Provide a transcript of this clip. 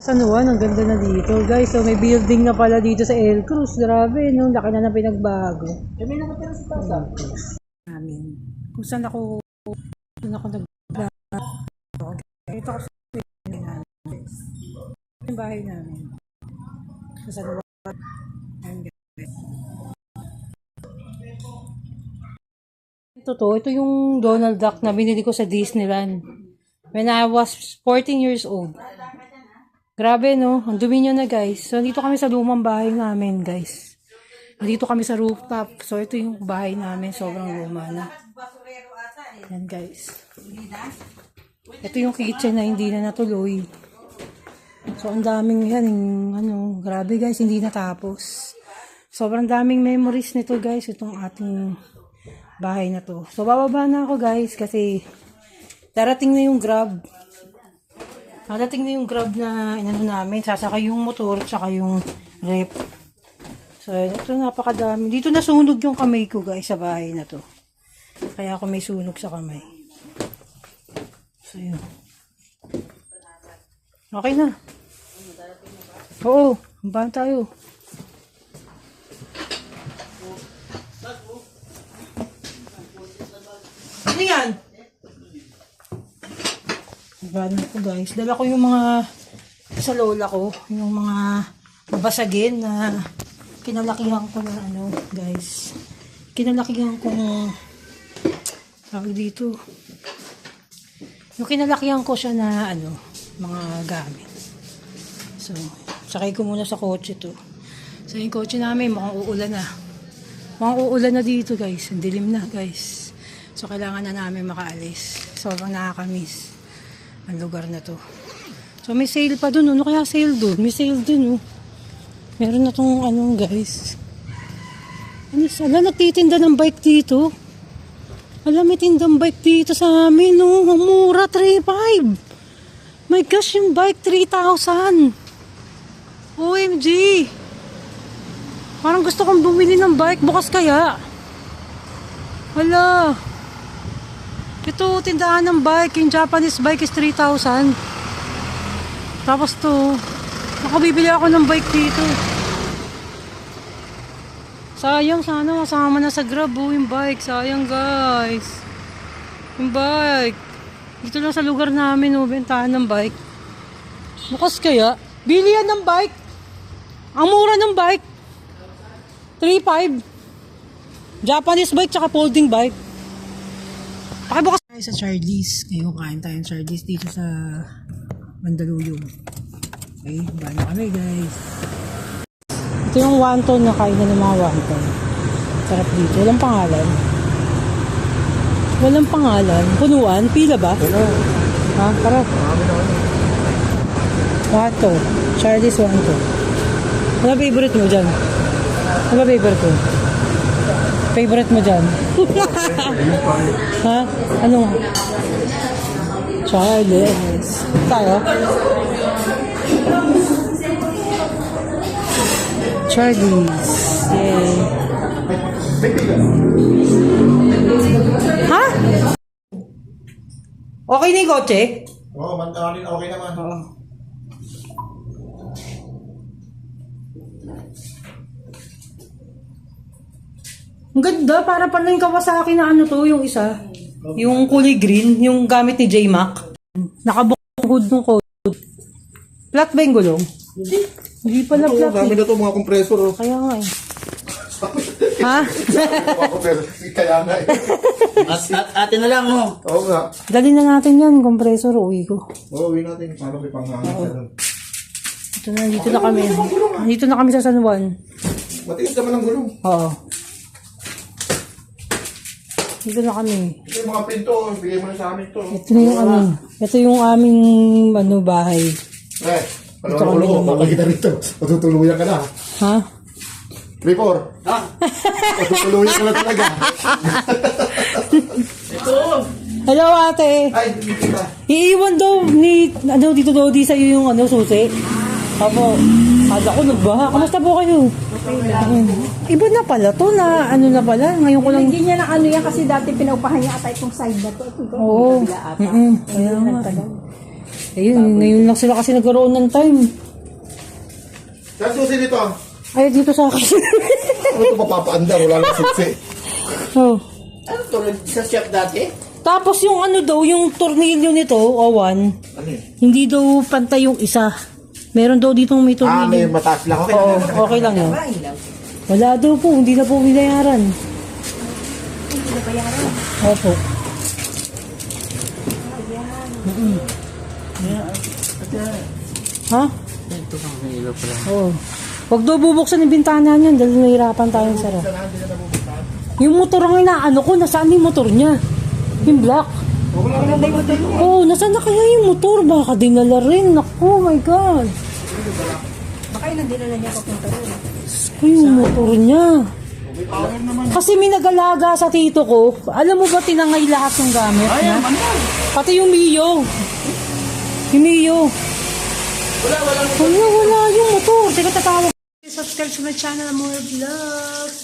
San Juan, ang ganda na dito. Guys, so may building na pala dito sa El Cruz. Grabe, no? Laki na pinagbago. Kami nakatira sa Pasay. Namin. Kung saan ako nagbago. Ito kasi yung bahay namin. Sa San Juan. Ito yung Donald Duck na binili ko sa Disneyland. When I was 14 years old. Grabe, no? Ang dumi nyo na, guys. So, dito kami sa lumang bahay namin, guys. Dito kami sa rooftop. So, ito yung bahay namin. Sobrang luma na. Yan, guys. Ito yung kitchen na hindi na natuloy. So, ang daming yan. Grabe, guys. Hindi natapos. Sobrang daming memories nito, guys. Itong ating bahay na to. So, bababa na ako, guys. Kasi, darating na yung Grab. Darating na yung Grab na inano namin. Sasakay yung motor, tsaka yung rep. So, ito napakadami. Dito nasunog yung kamay ko, guys, sa bahay na to. Kaya ako may sunog sa kamay. So, yun. Okay na. Oo, bahan tayo. Ano yan? Bahan ko, guys. Dala ko yung mga sa lola ko. Yung mga babasagin na kinalakihan ko na guys. Kinalakihan ko tawag dito. Yung kinalakihan ko siya na mga gamit. So, sakay ko muna sa kotse to. So, yung kotse namin, mukhang uulan na. Mukhang uulan na dito, guys. Ang dilim na, guys. So, kailangan na namin makaalis. Sobrang nakakamiss ang lugar na to. So, may sale pa dun. Ano kaya sale dun? May sale dun, oh. Meron na tong guys. Nagtitinda ng bike dito. May tindang bike dito sa amin, no? Ang mura, 3,500. My gosh, yung bike, 3,000. OMG. Parang gusto kong bumili ng bike. Bukas kaya. Hala. Ito, tindahan ng bike. Yung Japanese bike is 3,000. Tapos to, nakabibili ako ng bike dito. Sayang, sana kasama na sa Grab yung bike. Sayang, guys. Yung bike. Dito lang sa lugar namin, bentahan ng bike. Bukas kaya, bili yan ng bike. Ang mura ng bike. 3,500. Japanese bike tsaka folding bike. Pakibukas tayo sa Charlie's. Ngayon kain tayo ng Charlie's dito sa Mandaluyong. Okay, bali kami, guys. Ito yung wonton na kain na ng mga wonton. Sarap dito. Walang pangalan. Walang pangalan. Punuan. Pila ba? Ha? Tara. Wonton. Charlie's wonton. Ano favorite mo dyan? Ano favorite mo? Favorite mo dyan? Ha? Ano? Charlie's. Tayo? Charlie's. Yay. Ha? Okay na yung kotse? Oo, okay naman. Oo. Ang ganda, para pala yung Kawasaki na yung isa. Yung kulay green, yung gamit ni J-Mac. Nakabukod ng code. Flat ba yung gulong? Hindi pala flat. Dami na ito mga compressor. Kaya nga eh. Ha? Kaya nga eh. Atin na lang, no? Oo nga. Dali na natin yan, compressor, uwi ko. Oo, uwi natin. Parang may panghangin sa doon. Dito na kami. Dito na kami sa San Juan. Matigas naman ang gulong. Oo. Dito na kami. Ito yung mga pinto. Bigay mo na sa amin ito. Ito yung aming bahay. Ano ang gulong ko? Makakita rito. Matutuluyan ka na. Ha? 3-4. Ha? Matutuluyan ka na talaga. Hello, ate. Ay, hindi kita. Iiwan daw ni Tito Dodi sa'yo yung susi. Apo, kala ko nagbaha. Kamusta po kayo? Okay lang. Iba na pala to na na pala. Ngayon ko lang. Hindi niya na yan kasi dati pinaupahan niya ata itong side na to. Oo. Kaya nga. Ayun, ngayon lang sila kasi nagkaroon ng time. Saan susi dito? Ay, dito sa akin. Ano ito mapapaandar? Wala lang siksi. Oh. Ano to? Sa shop dati? Tapos yung ano daw, yung tornilyo nito, Owan, Ano eh? hindi daw pantay yung isa. Meron daw ditong may Ah, may tornilyo. mataas lang. Okay. Oo, okay lang yun. Wala daw po, hindi na po binayaran. Hindi na bayaran. Opo. Ha? Ito kang nilo pala. Oo. Huwag daw bubuksan yung bintana niyan dahil nahihirapan tayong sara. Yung motor ang inaano ko, nasaan yung motor niya? Yung black. Oo, nasaan na kaya yung motor? Baka dinala rin. Naku, oh my God. Baka yun ang dinala niya papunta rin. Ko yung motor niya. Kasi may nag-alaga sa tito ko. Alam mo ba tinangay lahat ng gamit niya? Pati yung Mio. Yung Mio. Wala yung motor. Teka, tatawag. Subscribe sa my channel, more vlogs.